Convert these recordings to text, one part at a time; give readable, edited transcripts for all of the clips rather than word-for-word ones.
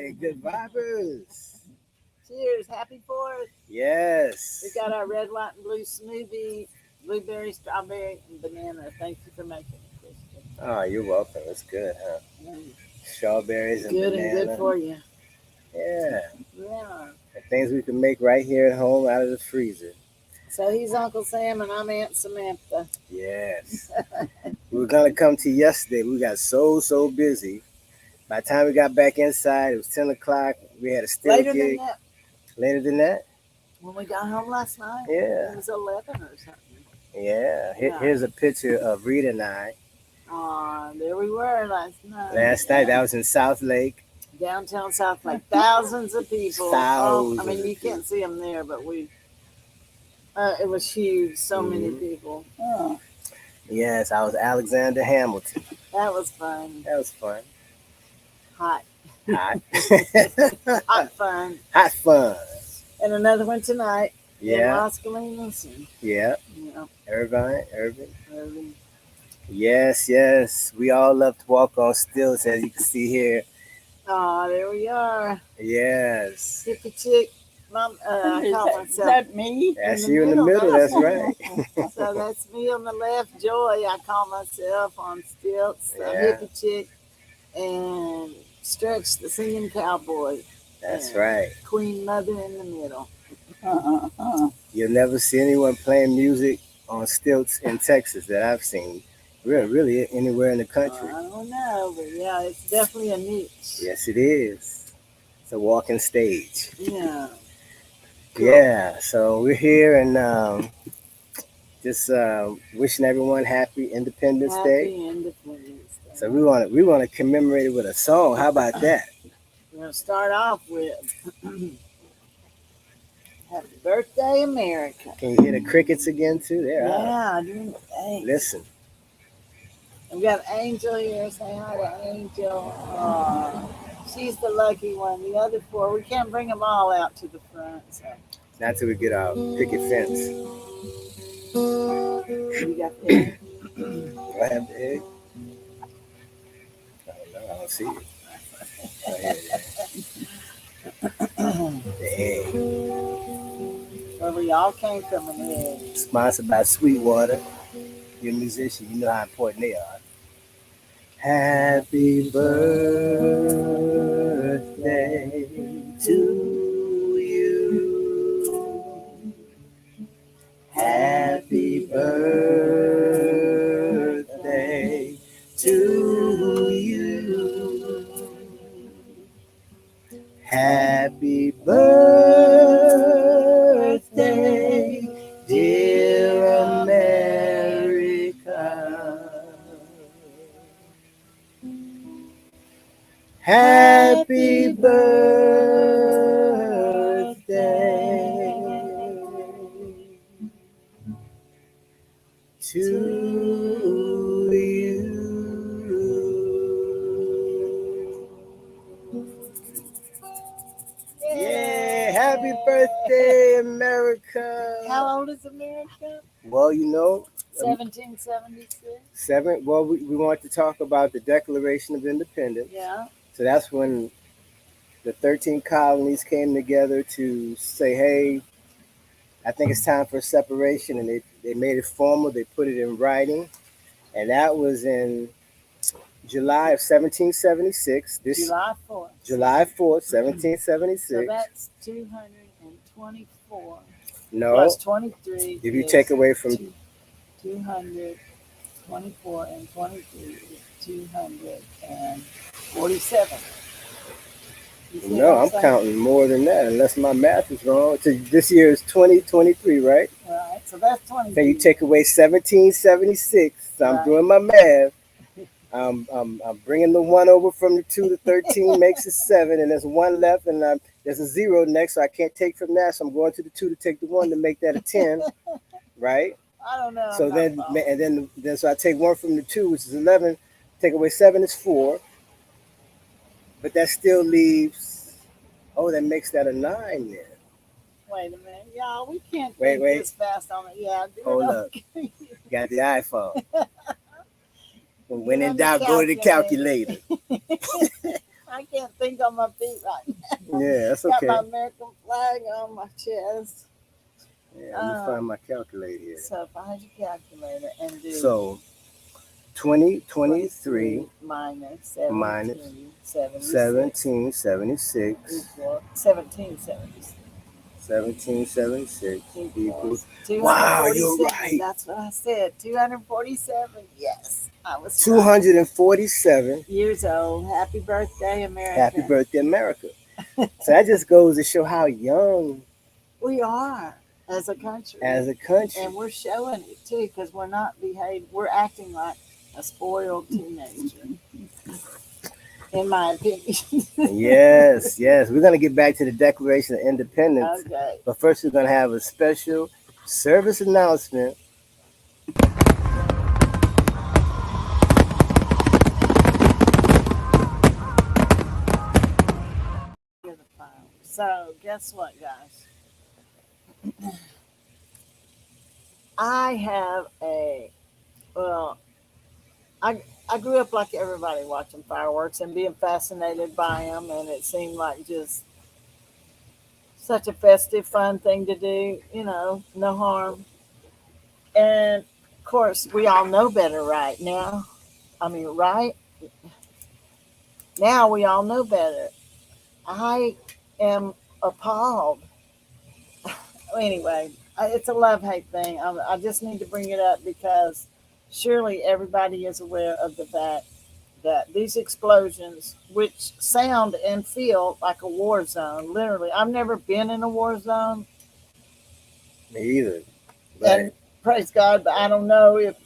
Hey, good vibers. Cheers. Happy 4th. We Yes. got our red, white, and blue smoothie, blueberry, strawberry, and banana. Thank you for making it, Christian. Oh, you're welcome. It's good, huh? Mm, Strawberries and good and good banana. for you. Yeah. Yeah. And things we can make right here at home out of the freezer. So he's Uncle Sam and I'm Aunt Samantha. Yes. We were gonna come to you yesterday. We got so busy. By the time we got back inside, it was 10 o'clock. We had a still Later than gig. that, Later than that? when we got home last night, Yeah. it was 11 or something. Yeah. Yeah. Here's a picture of Rita and I. There we were last night. Last night, that was in South Lake. Downtown South Lake. Thousands of people. Thousands I mean, of you people. can't see them there, but it was huge. So many people. Oh, Yes, I was Alexander Hamilton. that was fun. That was fun. Hot. Hot. Hot fun. Hot fun. And another one tonight. In Yeah. Las Colinas. And, Yeah. Irvine. Irving. Yes. We all love to walk on stilts, as you can see here. Oh, there we are. Yes. Hippie chick. Mom, I call myself. Is that me? That's you in the middle. That's right. So that's me on the left, Joy. I call myself on stilts, Yeah. hippie chick, and Stretch, the singing cowboy. That's and right. Queen Mother in the middle. You'll never see anyone playing music on stilts in Texas that I've seen. Really anywhere in the country. I don't know, but yeah, it's definitely a niche. Yes, it is. It's a walking stage. Yeah. Cool. Yeah, so we're here and just wishing everyone happy Independence Day. Happy Independence Day. So we want to commemorate it with a song. How about that? We're gonna start off with Happy Birthday, America. Can you hear the crickets again too? There. Yeah, doing the thing. Listen. We got Angel here. Say hi to Angel. She's the lucky one. The other four, we can't bring them all out to the front. So. Not till we get our picket fence. You got the egg? Do I have the egg? I don't know. I don't see it. Oh, here it is. The egg. Well, we all came from an egg. Sponsored by Sweetwater. You're a musician. You know how important they are. Happy birthday to you. Happy birthday to you. Happy birthday, dear America. Happy birthday to you. Yeah, happy birthday, America. How old is America? Well, you know, 1776. Well, we want to talk about the Declaration of Independence. Yeah. So that's when the 13 colonies came together to say, hey, I think it's time for separation. And they made it formal. They put it in writing. And that was in July of 1776. July 4th, 1776. So that's 224. No. Plus 23. If you take away from 224 and 23 is 247. No, I'm counting more than that, unless my math is wrong. So this year is 2023, right? Right, so that's 20. Then you take away 1776. So I'm doing my math. I'm bringing the 1 over from the 2 to 13 makes it 7, and there's 1 left, and there's a 0 next, so I can't take from that. So I'm going to the 2 to take the 1 to make that a 10, right? I don't know. So then so I take 1 from the 2, which is 11. Take away 7 is 4. But that still leaves, that makes that a 9 then. Wait a minute. Y'all, we can't wait this fast on it. Yeah, hold up. Got the iPhone. When in doubt, go to the calculator. I can't think on my feet right now. Yeah, that's Got my okay. American flag on my chest. Yeah, let me find Um, my calculator here. so find your calculator and do So 2023 23 minus minus 1776 1776 equal 1776 1776 equals. equals Wow, you're 247. right. That's what I said. 247. Yes, I was right. 247. Years old. Happy birthday, Happy America. birthday, America. So that just goes to show how young We are as a country. as a country. And we're showing it too because we're not behaving. We're acting like a spoiled teenager, in my opinion. Yes, yes. We're going to get back to the Declaration of Independence. Okay. But first, we're going to have a special service announcement. So, guess what, guys? I have a, well, I grew up like everybody watching fireworks and being fascinated by them, and it seemed like just such a festive, fun thing to do, no harm. And of course, we all know better right now. I mean, right now, we all know better. I am appalled. Anyway, it's a love hate thing. I just need to bring it up because surely everybody is aware of the fact that these explosions, which sound and feel like a war zone, literally, I've never been in a war zone, Me either. But and praise God, but I don't know if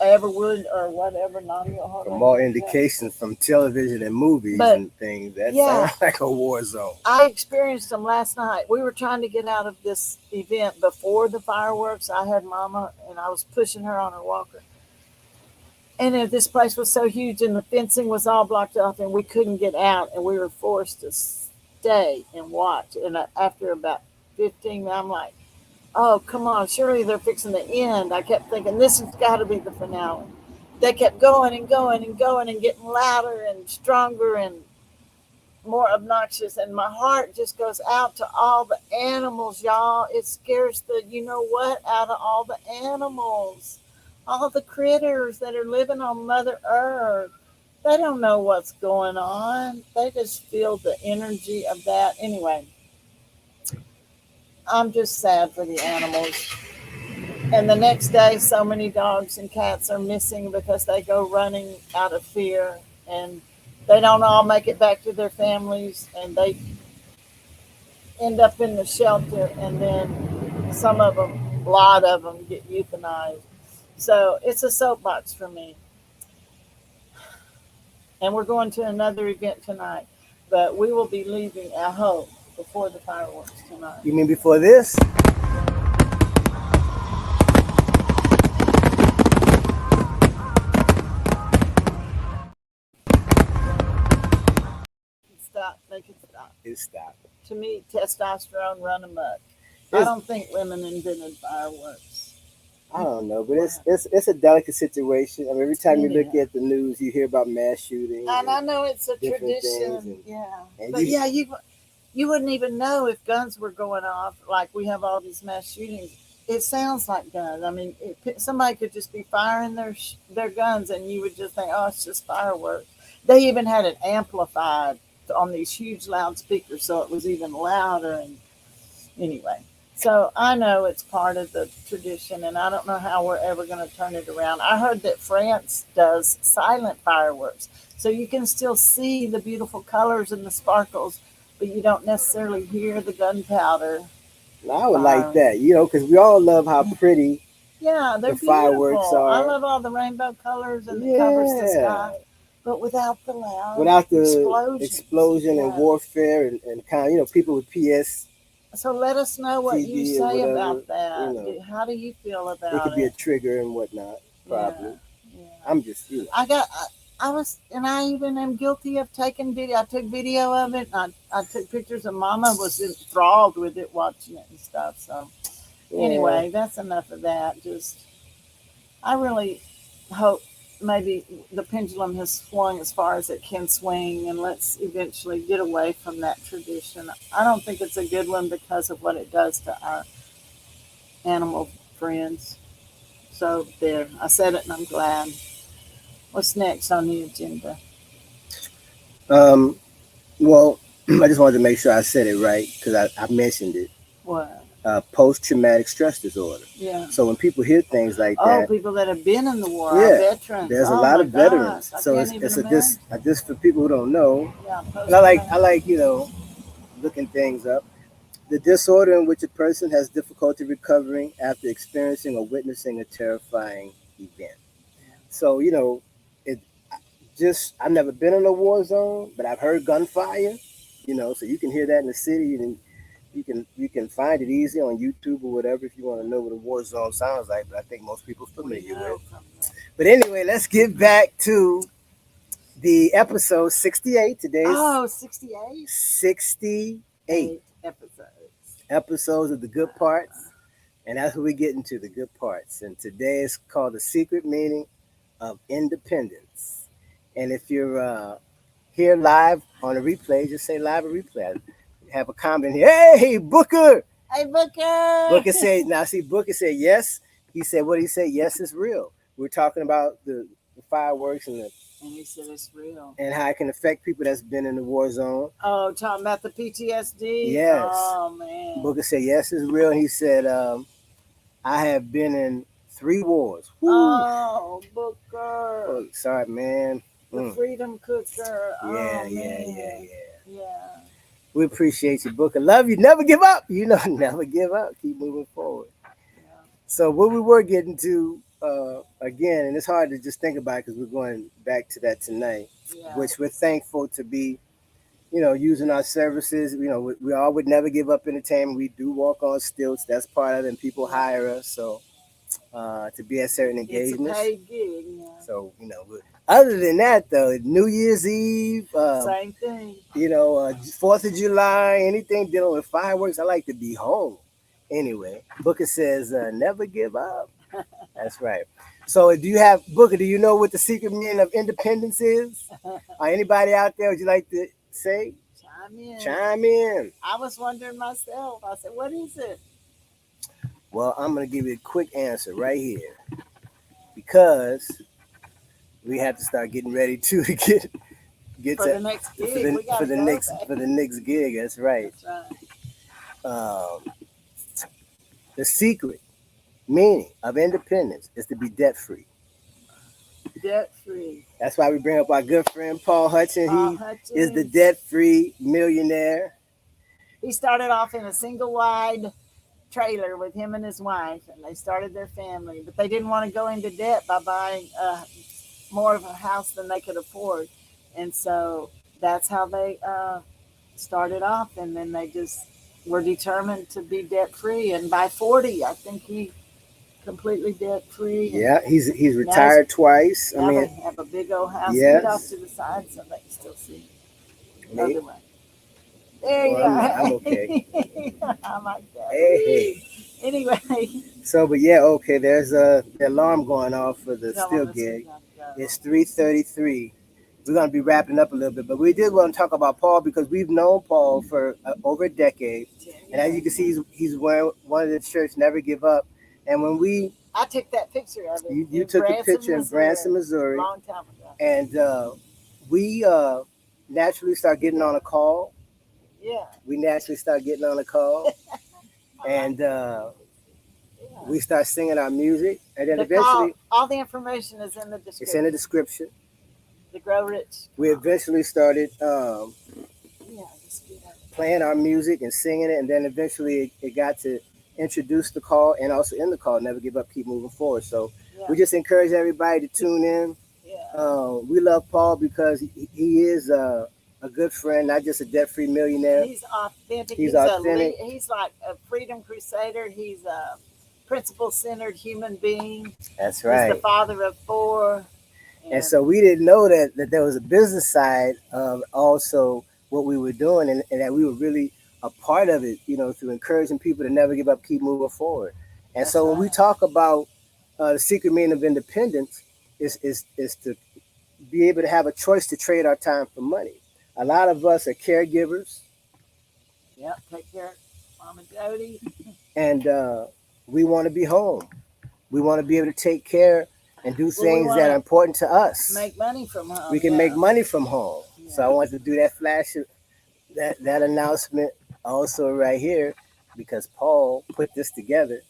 I ever would or whatever. Nadia, hold from on all just a second. indications from television and movies But and things, that yeah, sounds like a war zone. I experienced them last night. We were trying to get out of this event before the fireworks. I had Mama, and I was pushing her on her walker. And this place was so huge, and the fencing was all blocked off, and we couldn't get out, and we were forced to stay and watch. And after about 15, I'm like, oh, come on, surely they're fixing the end. I kept thinking, this has got to be the finale. They kept going and going and going and getting louder and stronger and more obnoxious, and my heart just goes out to all the animals, y'all. It scares the you know what out of all the animals, all the critters that are living on Mother Earth. They don't know what's going on. They just feel the energy of that. Anyway, I'm just sad for the animals. And the next day, so many dogs and cats are missing because they go running out of fear, and they don't all make it back to their families, and they end up in the shelter, and then some of them, a lot of them, get euthanized. So it's a soapbox for me. And we're going to another event tonight, but we will be leaving, I hope, before the fireworks tonight. You mean before this? Stop, make it stop. It stopped. To me, testosterone run amok. I It's, don't think women invented fireworks. I don't know, but Wow. it's a delicate situation. I mean, every time you look Anyhow. at the news, you hear about mass shootings And and I know it's a different things, tradition, yeah. and But you yeah, you wouldn't even know if guns were going off. Like we have all these mass shootings. It sounds like guns. I mean, somebody could just be firing their guns, and you would just think, oh, it's just fireworks. They even had it amplified on these huge loudspeakers, so it was even louder. And anyway, so I know it's part of the tradition, and I don't know how we're ever going to turn it around. I heard that France does silent fireworks, so you can still see the beautiful colors and the sparkles, but you don't necessarily hear the gunpowder I would like firing. that, because we all love how pretty Yeah, they're the fireworks beautiful. I are. love all the rainbow colors and it covers the Yeah, sky, but without the loud without the explosions. explosion and Yeah. warfare and kind of people with So let us know what you PTSD or say whatever, about that. How do you feel it about could be a it? trigger and whatnot. Yeah, Probably. yeah. I'm just I got. I was, and I even am guilty of taking video. I took video of it. I took pictures, and Mama was enthralled with it, watching it and stuff. So yeah. anyway, that's enough of that. Just, I really hope maybe the pendulum has swung as far as it can swing, and let's eventually get away from that tradition. I don't think it's a good one because of what it does to our animal friends. So there, I said it, and I'm glad. What's next on the agenda? Um, well, I just wanted to make sure I said it right because I mentioned it. What? Post traumatic stress disorder. Yeah. So when people hear things like Oh, that, people that have been in the war, our yeah, veterans. there's a Oh lot my of gosh, veterans. I So can't even it's a imagine. this for people who don't know. Yeah, And post traumatic. I like looking things up. The disorder in which a person has difficulty recovering after experiencing or witnessing a terrifying event. So it just I've never been in a war zone, but I've heard gunfire. So you can hear that in the city, and you can find it easy on YouTube or whatever if you want to know what a war zone sounds like. But I think most people are We familiar know with. from the But anyway, let's get back to the episode 68. Today's oh 68 68 episodes. episodes of the good parts, and that's what we get into the good parts. And today is called the secret meaning of independence. And if you're here live on a replay, just say live or replay. Have a comment here. Hey, Booker! Hey, Booker! Booker said, now see, Booker said yes. He said, what did he say? Yes, it's real. We're talking about the fireworks And he said it's real. and how it can affect people that's been in the war zone. Oh, talking about the PTSD? Yes. Oh, man. Booker said, yes, it's real. And he said, I have been in 3 wars. Woo. Oh, Booker. Oh, sorry, man. The freedom cooker. Yeah, oh, yeah. Yeah. We appreciate you, Booker. Love you. Never give up. Never give up. Keep moving forward. Yeah. So what we were getting to again, and it's hard to just think about because we're going back to that tonight, Yeah. which we're thankful to be, using our services. We all would never give up entertainment. We do walk on stilts. That's part of it. And people hire us. So to be at certain engagements. It's a paid gig. Yeah. So, other than that, though, New Year's Eve, same thing. 4th of July, anything dealing with fireworks, I like to be home. Anyway, Booker says, never give up. That's right. So, Booker, do you know what the secret meaning of independence is? Or anybody out there, would you like to say? Chime in. Chime in. I was wondering myself. I said, what is it? Well, I'm going to give you a quick answer right here. Because we have to start getting ready to get for to the next gig. for the next gig. That's right. That's right. The secret meaning of independence is to be debt free. Debt free. That's why we bring up our good friend Paul Hudson. He is the debt free millionaire. He started off in a single wide trailer with him and his wife, and they started their family, but they didn't want to go into debt by buying more of a house than they could afford, and so that's how they started off, and then they just were determined to be debt free, and by 40 I think he completely debt free. Yeah, he's retired twice. Now they have a big old house off to the side so they can still see the other way. There you go. I'm okay. I like that. Hey. Anyway. So, but yeah, okay. There's the alarm going off for the still gig. It's 3:33. We're gonna be wrapping up a little bit, but we did want to talk about Paul because we've known Paul for over a decade, and as you can see, he's wearing one of the shirts "Never Give Up." And when I took that picture of it. You took the picture in Branson, Missouri, a long time ago, and we naturally start getting on a call. Yeah. We naturally start getting on a call, and we start singing our music, and then eventually all the information is in the description. It's in the description. The Grow Rich. We eventually started playing our music and singing it, and then eventually it got to introduce the call and also in the call, never give up, keep moving forward. So we just encourage everybody to tune in. Yeah. We love Paul because he is a good friend, not just a debt-free millionaire. He's authentic. He's authentic. He's like a freedom crusader. He's a principle-centered human being. That's right. He's the father of 4. And so we didn't know that there was a business side of also what we were doing, and that we were really a part of it, through encouraging people to never give up, keep moving forward. And so when we talk about the secret meaning of independence, is to be able to have a choice to trade our time for money. A lot of us are caregivers, Yep, take care of Mama Jody. and we want to be home. We want to be able to take care and do Well, we things want that are to important to us. make money from We home. can make Yeah. money from home. So I Yeah. wanted to do that flash that announcement also right here because Paul put this together.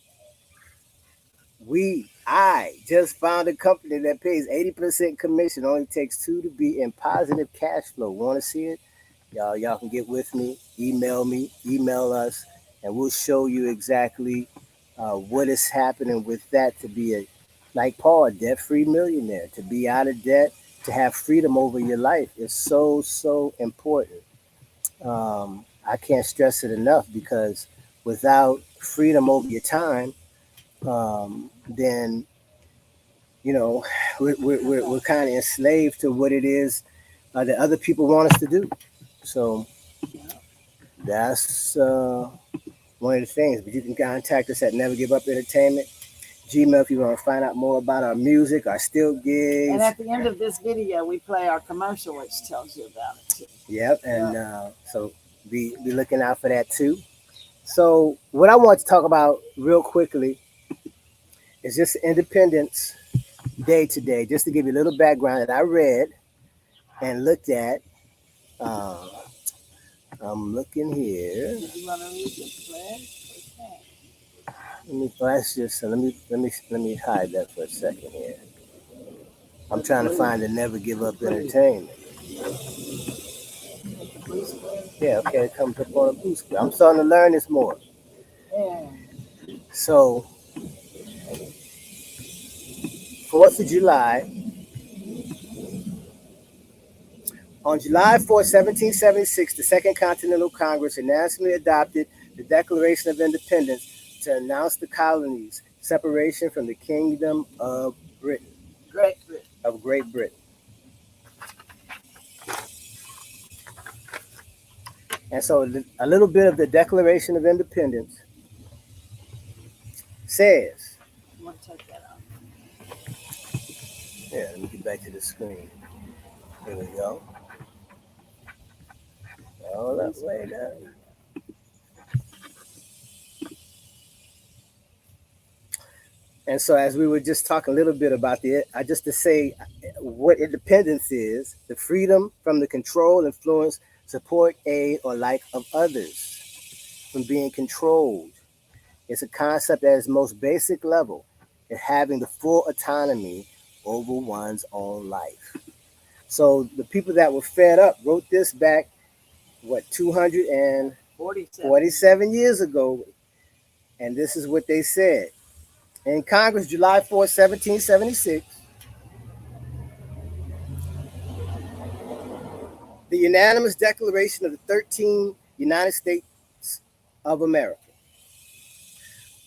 I just found a company that pays 80% commission, only takes two to be in positive cash flow. Want to see it? Y'all can get with me, email us, and we'll show you exactly what is happening with that to be like Paul, a debt-free millionaire, to be out of debt, to have freedom over your life is so important. I can't stress it enough because without freedom over your time, then we're kind of enslaved to what it is that other people want us to do. So Yeah. that's one of the things. But you can contact us at Never Give Up Entertainment Gmail if you want to find out more about our music, our still And gigs. at the end of this video, we play our commercial, which tells you about it too. Yep, and Yeah. so be looking out for that too. So what I want to talk about real quickly is just Independence Day today, just to give you a little background that I read and looked at. Uh, I'm looking here. Did you want to read the pledge? Okay. That's just let me hide that for a second here. I'm trying to find the Never Give Up Entertainment. Yeah, okay, it comes up on a blue screen. I'm starting to learn this more. Yeah. So, 4th of July, on July 4th, 1776, the Second Continental Congress unanimously adopted the Declaration of Independence to announce the colonies' separation from the Kingdom of Britain, Great Britain. of Great Britain. And so, a little bit of the Declaration of Independence says, I'm going to take that off. yeah, let me get back to the screen. Here we go. Hold up, wait up. And so, as we were just talking a little bit about I just to say what independence is: the freedom from the control, influence, support, aid, or like of others, from being controlled. It's a concept at its most basic level, in having the full autonomy over one's own life. So, the people that were fed up wrote this back, what, 47. 247 years ago, and this is what they said. In Congress, July 4th, 1776, the unanimous declaration of the 13 United States of America.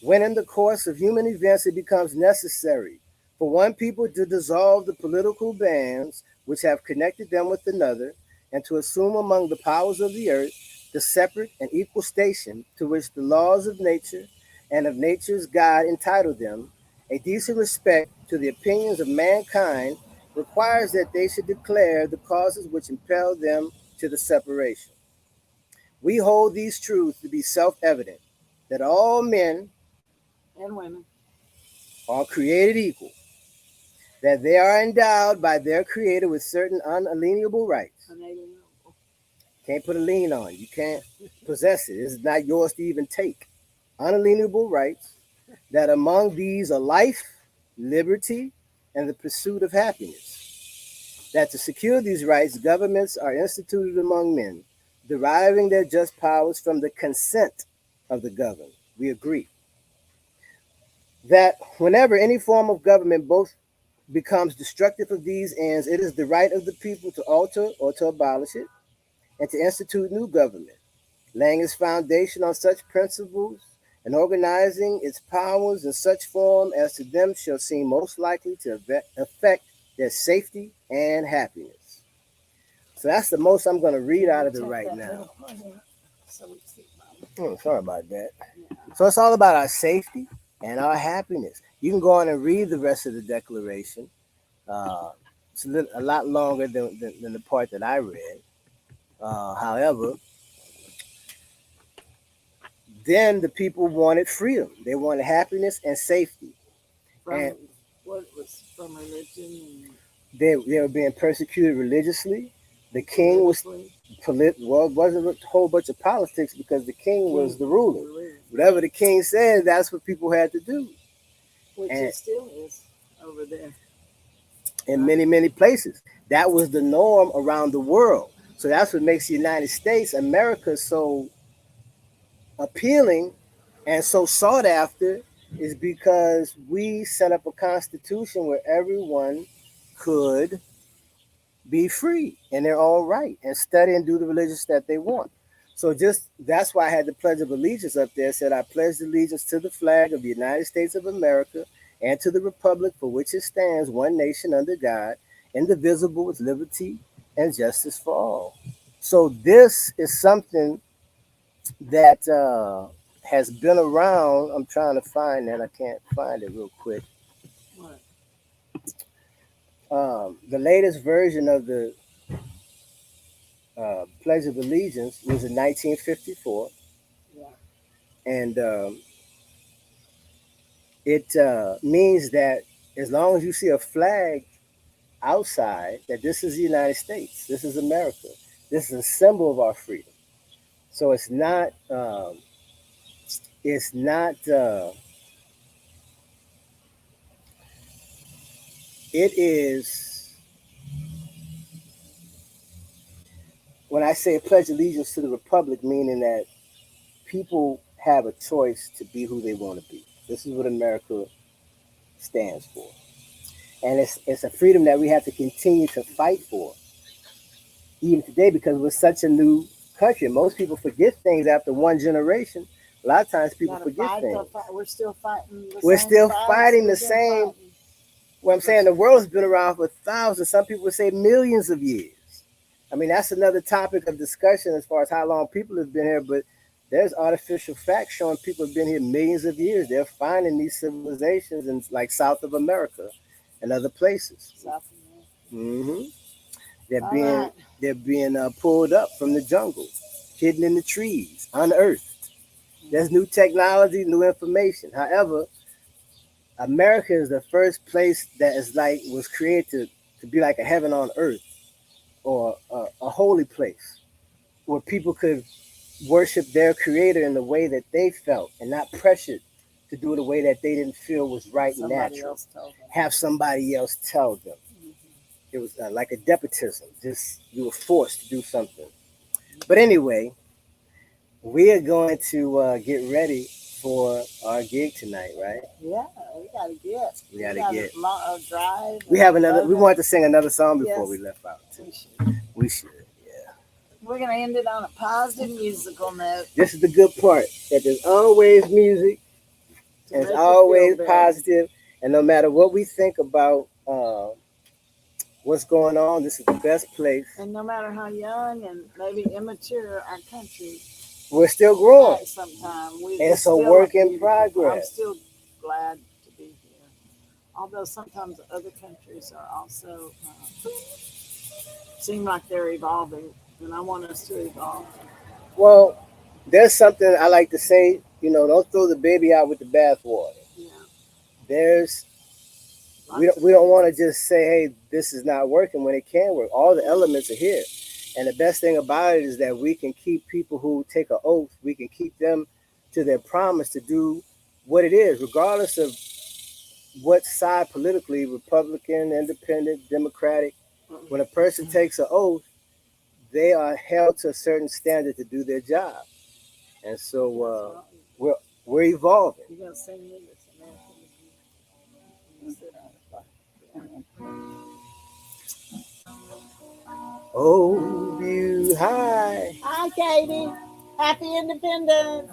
When in the course of human events it becomes necessary for one people to dissolve the political bands which have connected them with another, and to assume among the powers of the earth the separate and equal station to which the laws of nature and of nature's God entitle them, a decent respect to the opinions of mankind requires that they should declare the causes which impel them to the separation. We hold these truths to be self evident, that all men And women. are created equal, that they are endowed by their Creator with certain unalienable rights. Unalienable. Can't put a lien on it. You can't possess it. It's not yours to even take. Unalienable rights, that among these are life, liberty, and the pursuit of happiness. That to secure these rights, governments are instituted among men, deriving their just powers from the consent of the governed. We agree. That whenever any form of government both becomes destructive of these ends, it is the right of the people to alter or to abolish it, and to institute new government, laying its foundation on such principles and organizing its powers in such form as to them shall seem most likely to affect their safety and happiness. So that's the most I'm going to read out of it right now. So we see, Oh, sorry about that. yeah. So it's all about our safety and our happiness. You can go on and read the rest of the declaration. Uh, it's a lot longer than the part that I read. However, then the people wanted freedom. They wanted happiness and safety. From And what was from religion they were being persecuted religiously. The and king was politically. well, it wasn't a whole bunch of politics because the king King was the was ruler. the ruler, Whatever the king said, that's what people had to do. which And it still is over there, in right? many places, that was the norm around the world. So that's what makes the United States, America, so appealing and so sought after, is because we set up a constitution where everyone could be free in their own right and study and do the religious that they want. So just that's why I had the Pledge of Allegiance up there. It said, I pledge allegiance to the flag of the United States of America and to the republic for which it stands, one nation under God, indivisible with liberty and justice for all. So this is something that has been around. I'm trying to find that. I can't find it real quick. What? The latest version of the Pledge of Allegiance was in 1954, Yeah. and it means that as long as you see a flag outside, that this is the United States, this is America, this is a symbol of our freedom. So it's not, it is, when I say pledge allegiance to the republic, meaning that people have a choice to be who they want to be. This is what America stands for. And it's a freedom that we have to continue to fight for even today because we're such a new country. Most people forget things after one generation. A lot of times people Gotta forget fight things. the fight. We're still fighting the We're same still fights fighting the we've been same. fighting. What I'm saying, the world has been around for thousands. Some people would say millions of years. I mean, that's another topic of discussion as far as how long people have been here. But there's artificial facts showing people have been here millions of years. They're finding these civilizations in like South of America and other places. South America. Hmm They're All being right. they're being pulled up from the jungle, hidden in the trees, unearthed. There's new technology, new information. However, America is the first place that is like was created to be like a heaven on earth or a holy place where people could worship their creator in the way that they felt and not pressured to do it the way that they didn't feel was right and Somebody natural. else told them. Have somebody else tell them. Mhm. It was like a despotism. Just you were forced to do something. But anyway, we are going to get ready for our gig tonight, right? Yeah, we gotta get. We got to got get. a drive. We have another. We wanted to sing another song before Yes. we left out too. We should. We should. Yeah. We're gonna end it on a positive musical note. This is the good part. That there's always music, To and make it's you feel always better. positive. And no matter what we think about what's going on, this is the best place. And no matter how young and maybe immature our country We're still growing. at sometime, It's a work in progress. I'm still glad to be here. Although sometimes other countries are also seem like they're evolving, and I want us to evolve. Well, there's something I like to say. Don't throw the baby out with the bathwater. Yeah. There's we don't want to just say, hey, this is not working when it can work. All the elements are here. And the best thing about it is that we can keep people who take an oath, we can keep them to their promise to do what it is, regardless of what side politically, Republican, Independent, Democratic. When a person takes an oath, they are held to a certain standard to do their job. And so we're evolving. You gonna sing me this American? Oh, you high. Hi, Katie. Happy Independence.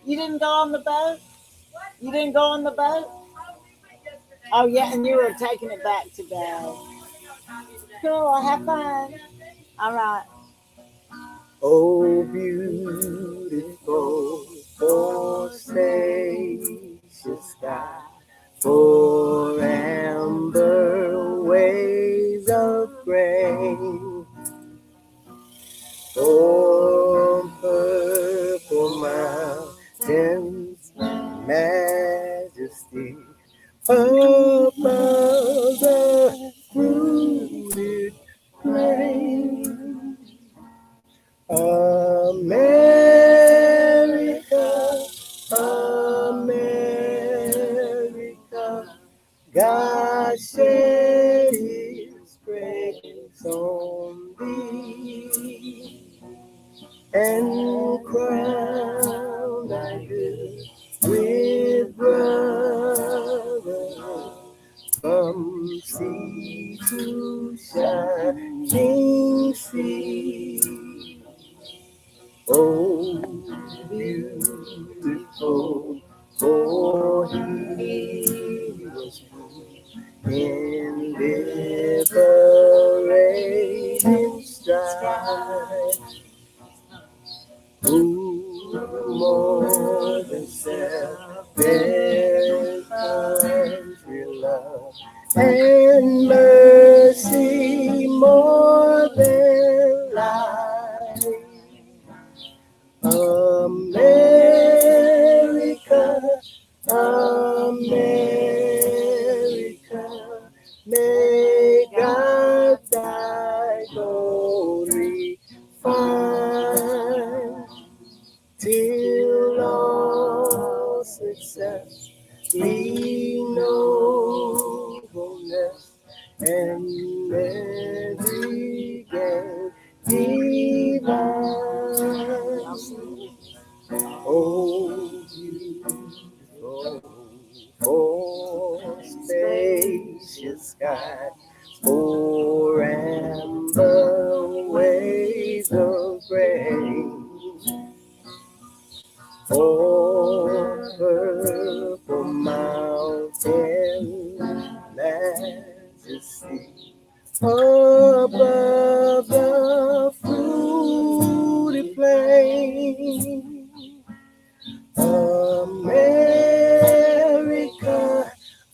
You didn't go on the boat? You didn't go on the boat? Oh, yeah, and you were taking it back today. Cool, have fun. All right. Oh, beautiful, for spacious sky, for amber grain. Oh, purple mountains, majesty above the fruited plain. America, America, God shed His grace on thee and crown thy good with brotherhood from sea to shining sea. Oh, beautiful, for He was in liberating strife. Who more than self their country love and mercy more than life. America, America, may God thy glory find till all success be nobleness and every gain divine. Oh, beautiful, oh, spacious sky, oh, amber waves of grain. Oh, purple mountain majesty above the fruity plain. America,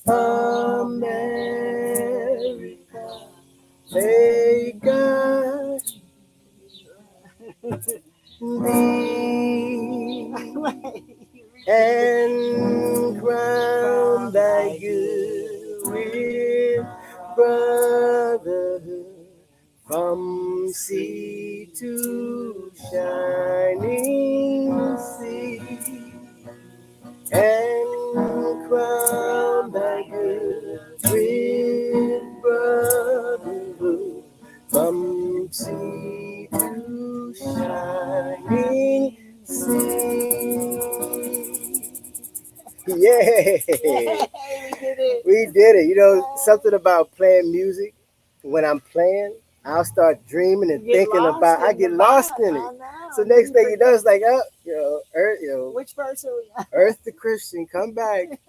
America, may God thee and crown thy good with brotherhood from sea to shining sea, and crown thy good with brotherhood from sea to shining sea. Yay! We did it. You know, something about playing music. When I'm playing, I'll start dreaming and thinking about. I get lost in it. So next thing you know, it's like, oh, Earth, Which verse are we on? Earth the Christian, come back,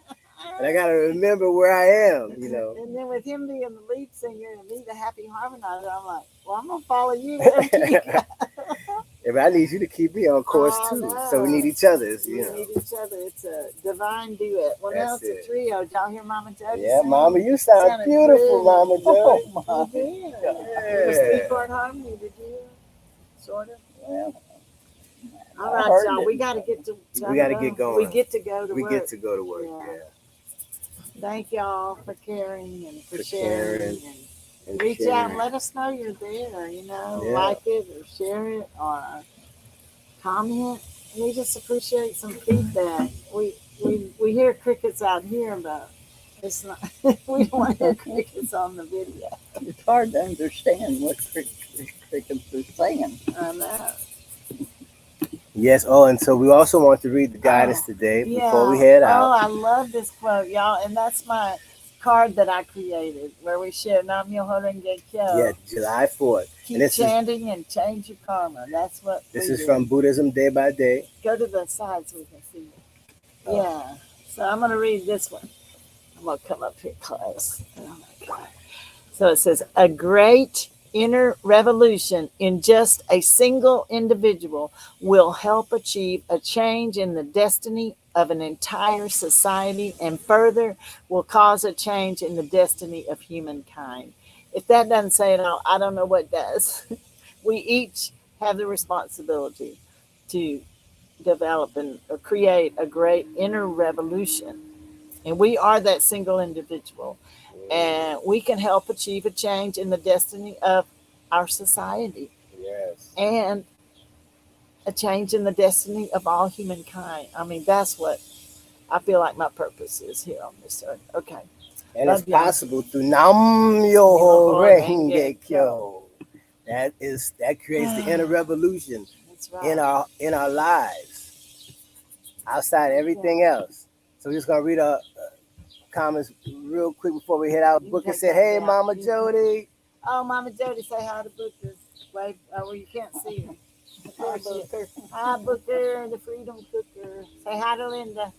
and I gotta remember where I am. And then with him being the lead singer and me the happy harmonizer, I'm like, well, I'm gonna follow you wherever you go. Yeah, but I need you to keep me on course too. So we need each other. We need each other. It's a divine duet. Well, now it's a trio. Did y'all hear Mama Jody? Yeah, Mama, you sound beautiful, Mama Jody. Oh, Mama. Yeah. It was three-part harmony. Did you hear? Sort of. Well, All right, y'all. We got to get to. We got to get going. We get to go to work. We get to go to work. Yeah. Thank y'all for caring and for sharing. And reach out and let us know you're there. Like it or share it or comment. We just appreciate some feedback. We hear crickets out here, but it's not. We don't want to hear crickets on the video. it's hard to understand what crickets are saying. I know. Yes. Oh, and so we also want to read the guidance today before we head out. Oh, I love this quote, y'all, and that's my card that I created where we share Nam Myoho Renge Kyo. Yeah, July 4th. Keep chanting and change your karma. That's what this is from Buddhism Day by Day. Go to the side so we can see it. Yeah. So I'm going to read this one. I'm going to come up here close. Oh my God. So it says, a great inner revolution in just a single individual will help achieve a change in the destiny of an entire society and further will cause a change in the destiny of humankind. If that doesn't say it all, I don't know what does. We each have the responsibility to develop and create a great inner revolution. And we are that single individual. And we can help achieve a change in the destiny of our society Yes. and a change in the destiny of all humankind. I mean, that's what I feel like my purpose is here on this earth. Okay. And it's Love y'all. possible through Nam Yoho Yoho Renge Renge Kyo. Kyo. That creates the inner revolution That's right. in our lives, outside of everything else. So we're just gonna read a comments real quick before we head out. You can Booker take said, that "Hey, down. Mama Jody." Oh, Mama Jody, say hi to Booker. Wave, well, you can't see her. Hi, Booker. Hi, Booker, the Freedom Cooker. Say hi to Linda.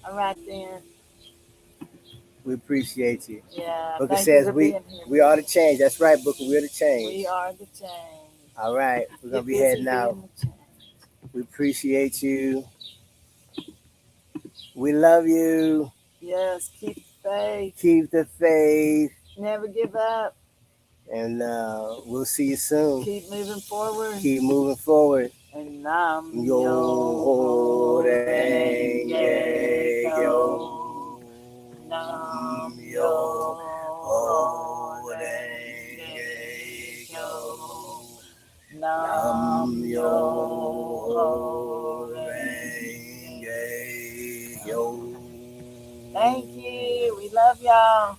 All right, then. We appreciate you. Yeah, Booker thank you says for being here. we are the change. That's right, Booker. We're the change. We are the change. All right, we're gonna Get be busy heading being out. the change. We appreciate you. We love you. Yes, keep faith. Keep the faith, Never give up. and we'll see you soon. Keep moving forward. Keep moving forward. And Nam Yo yo ho renge renge kyo. yo. Nam Yo yo ho renge renge kyo. yo. Nam Nam yo yo renge yo. Thank you. We love y'all.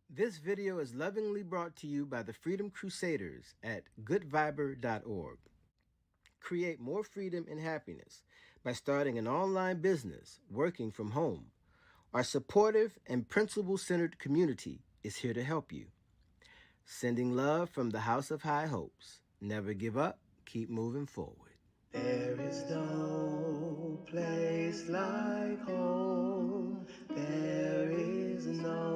This video is lovingly brought to you by the Freedom Crusaders at goodviber.org. Create more freedom and happiness by starting an online business working from home. Our supportive and principle-centered community is here to help you. Sending love from the House of High Hopes. Never give up. Keep moving forward. There is no place like home. There is no